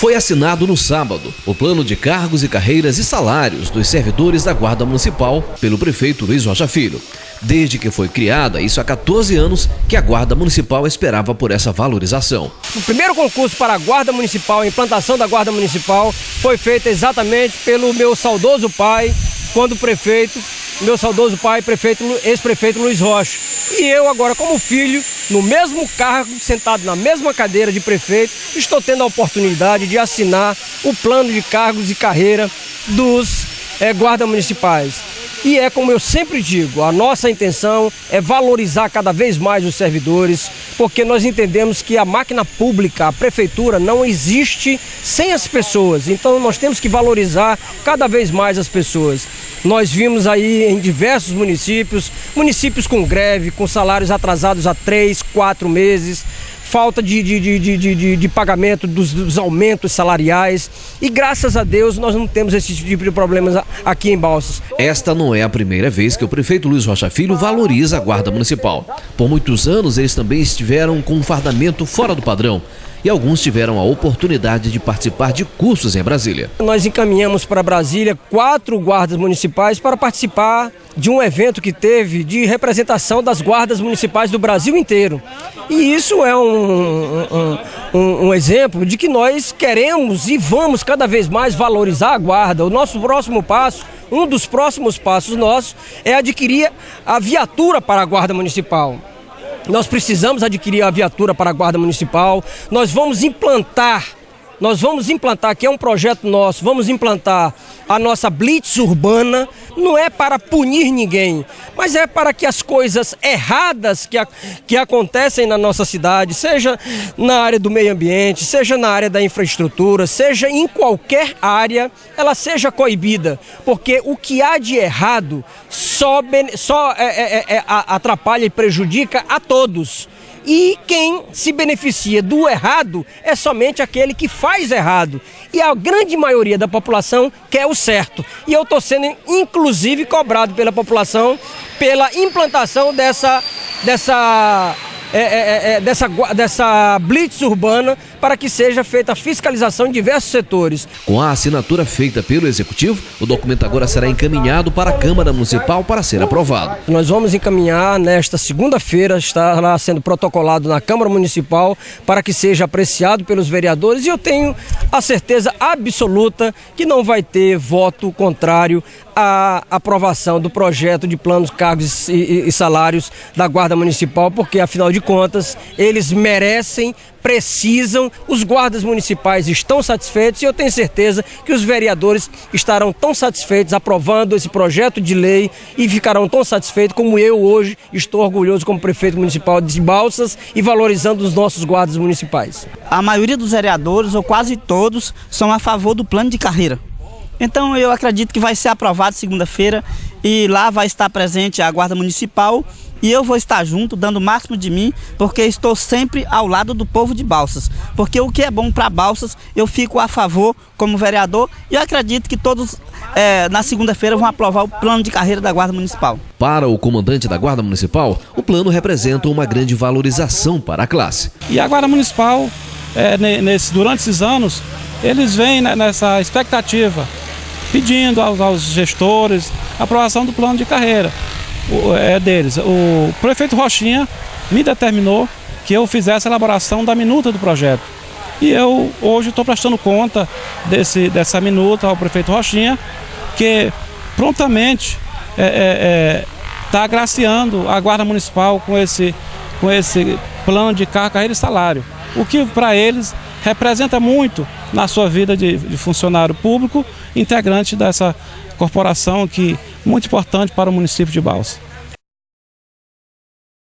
Foi assinado no sábado o plano de cargos e carreiras e salários dos servidores da Guarda Municipal pelo prefeito Luiz Rocha Filho. Desde que foi criada, isso há 14 anos, que a Guarda Municipal esperava por essa valorização. O primeiro concurso para a Guarda Municipal, a implantação da Guarda Municipal, foi feito exatamente pelo meu saudoso pai, quando prefeito, meu saudoso pai, ex-prefeito Luiz Rocha. E eu agora, como filho, no mesmo cargo, sentado na mesma cadeira de prefeito, estou tendo a oportunidade de assinar o plano de cargos e carreira dos guardas municipais. E é como eu sempre digo, a nossa intenção é valorizar cada vez mais os servidores, porque nós entendemos que a máquina pública, a prefeitura, não existe sem as pessoas. Então nós temos que valorizar cada vez mais as pessoas. Nós vimos aí em diversos municípios com greve, com salários atrasados há 3, 4 meses, falta de pagamento dos aumentos salariais, e graças a Deus nós não temos esse tipo de problemas aqui em Balsas. Esta não é a primeira vez que o prefeito Luiz Rocha Filho valoriza a Guarda Municipal. Por muitos anos eles também estiveram com um fardamento fora do padrão, e alguns tiveram a oportunidade de participar de cursos em Brasília. Nós encaminhamos para Brasília 4 guardas municipais para participar de um evento que teve de representação das guardas municipais do Brasil inteiro. E isso é um exemplo de que nós queremos e vamos cada vez mais valorizar a guarda. O nosso próximo passo, um dos próximos passos nossos, é adquirir a viatura para a Guarda Municipal. Nós precisamos adquirir a viatura para a Guarda Municipal. Nós vamos implantar, que é um projeto nosso, vamos implantar a nossa blitz urbana. Não é para punir ninguém, mas é para que as coisas erradas que acontecem na nossa cidade, seja na área do meio ambiente, seja na área da infraestrutura, seja em qualquer área, ela seja coibida. Porque o que há de errado só atrapalha e prejudica a todos. E quem se beneficia do errado é somente aquele que faz errado. E a grande maioria da população quer o certo. E eu estou sendo, inclusive, cobrado pela população pela implantação dessa blitz urbana, para que seja feita a fiscalização em diversos setores. Com a assinatura feita pelo Executivo, o documento agora será encaminhado para a Câmara Municipal para ser aprovado. Nós vamos encaminhar nesta segunda-feira, estará sendo protocolado na Câmara Municipal para que seja apreciado pelos vereadores, e eu tenho a certeza absoluta que não vai ter voto contrário à aprovação do projeto de planos, cargos e salários da Guarda Municipal, porque afinal de contas eles merecem, precisam, os guardas municipais estão satisfeitos, e eu tenho certeza que os vereadores estarão tão satisfeitos aprovando esse projeto de lei, e ficarão tão satisfeitos como eu hoje estou orgulhoso como prefeito municipal de Balsas e valorizando os nossos guardas municipais. A maioria dos vereadores, ou quase todos, são a favor do plano de carreira. Então eu acredito que vai ser aprovado segunda-feira, e lá vai estar presente a Guarda Municipal, e eu vou estar junto, dando o máximo de mim, porque estou sempre ao lado do povo de Balsas. Porque o que é bom para Balsas, eu fico a favor como vereador, e eu acredito que todos na segunda-feira vão aprovar o plano de carreira da Guarda Municipal. Para o comandante da Guarda Municipal, o plano representa uma grande valorização para a classe. E a Guarda Municipal, durante esses anos, eles vêm nessa expectativa, pedindo aos gestores a aprovação do plano de carreira deles. O prefeito Rochinha me determinou que eu fizesse a elaboração da minuta do projeto. E eu hoje estou prestando conta dessa minuta ao prefeito Rochinha, que prontamente está agraciando a Guarda Municipal com esse plano de carreira e salário. O que para eles representa muito na sua vida de funcionário público, integrante dessa corporação que muito importante para o município de Balsas.